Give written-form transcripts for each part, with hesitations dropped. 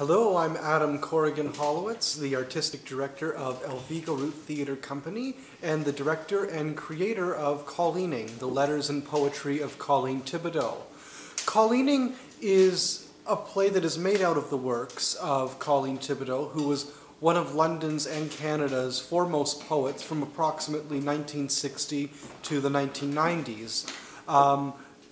Hello, I'm Corrigan Holowitz, the Artistic Director of Elvigo Root Theatre Company and the Director and Creator of Colleening, the Letters and Poetry of Colleen Thibadeau. Colleening is a play that is made out of the works of Colleen Thibadeau, who was one of London's and Canada's foremost poets from approximately 1960 to the 1990s.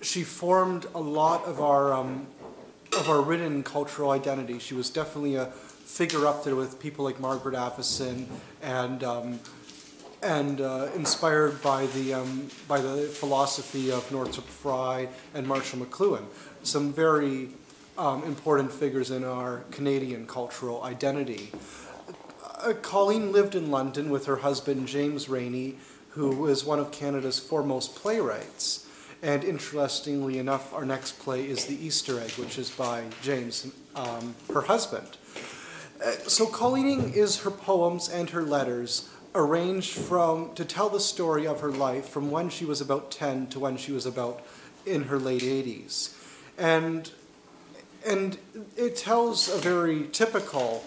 She formed a lot of our written cultural identity. She was definitely a figure up there with people like Margaret Avison and inspired by the philosophy of Northrop Frye and Marshall McLuhan, some very important figures in our Canadian cultural identity. Colleen lived in London with her husband James Rainey, who is one of Canada's foremost playwrights. And interestingly enough, our next play is The Easter Egg, which is by James, her husband. So Colleening is her poems and her letters arranged to tell the story of her life from when she was about 10 to when she was about in her late 80s. And it tells a very typical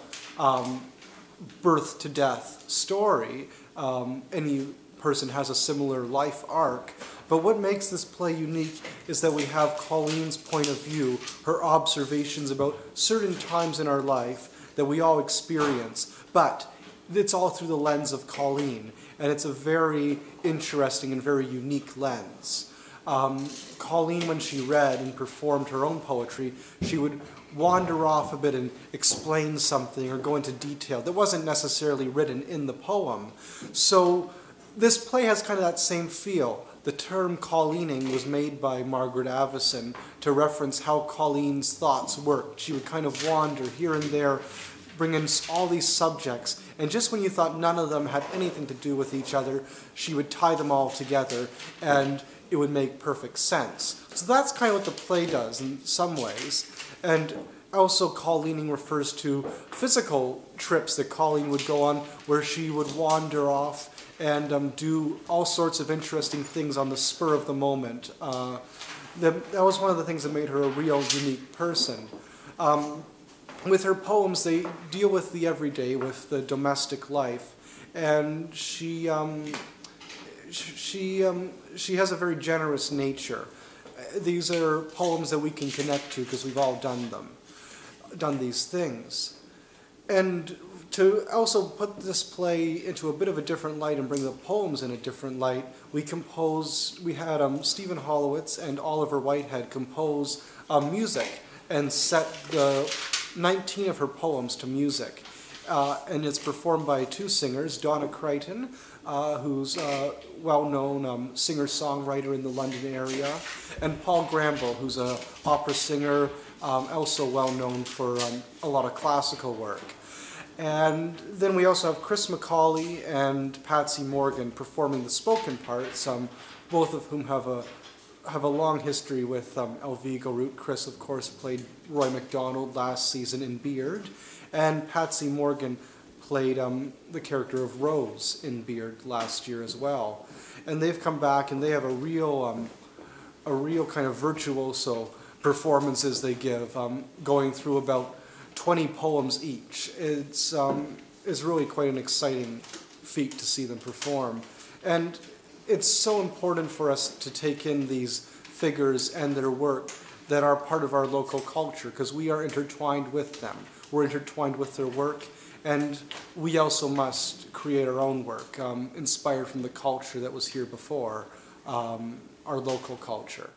birth to death story. Any person has a similar life arc. But what makes this play unique is that we have Colleen's point of view, her observations about certain times in our life that we all experience, but it's all through the lens of Colleen, and it's a very interesting and very unique lens. Colleen, when she read and performed her own poetry, she would wander off a bit and explain something or go into detail that wasn't necessarily written in the poem. So this play has kind of that same feel. The term Colleening was made by Margaret Avison to reference how Colleen's thoughts worked. She would kind of wander here and there, bring in all these subjects, and just when you thought none of them had anything to do with each other, she would tie them all together, and it would make perfect sense. So that's kind of what the play does in some ways. And also Colleening refers to physical trips that Colleen would go on where she would wander off and do all sorts of interesting things on the spur of the moment. That was one of the things that made her a real unique person. With her poems, they deal with the everyday, with the domestic life, and she has a very generous nature. These are poems that we can connect to because we've all done these things. And to also put this play into a bit of a different light and bring the poems in a different light, we had Stephen Holowitz and Oliver Whitehead compose music and set the 19 of her poems to music. And it's performed by two singers, Donna Crichton, who's a well-known singer-songwriter in the London area, and Paul Gramble, who's an opera singer, also well-known for a lot of classical work. And then we also have Chris McCauley and Patsy Morgan performing the spoken parts, both of whom have a long history with Elvigo Root. Chris, of course, played Roy MacDonald last season in Beard, and Patsy Morgan played the character of Rose in Beard last year as well. And they've come back, and they have a real kind of virtuoso performances they give, going through about 20 poems each. It's really quite an exciting feat to see them perform. And it's so important for us to take in these figures and their work that are part of our local culture, because we are intertwined with them. We're intertwined with their work, and we also must create our own work, inspired from the culture that was here before, our local culture.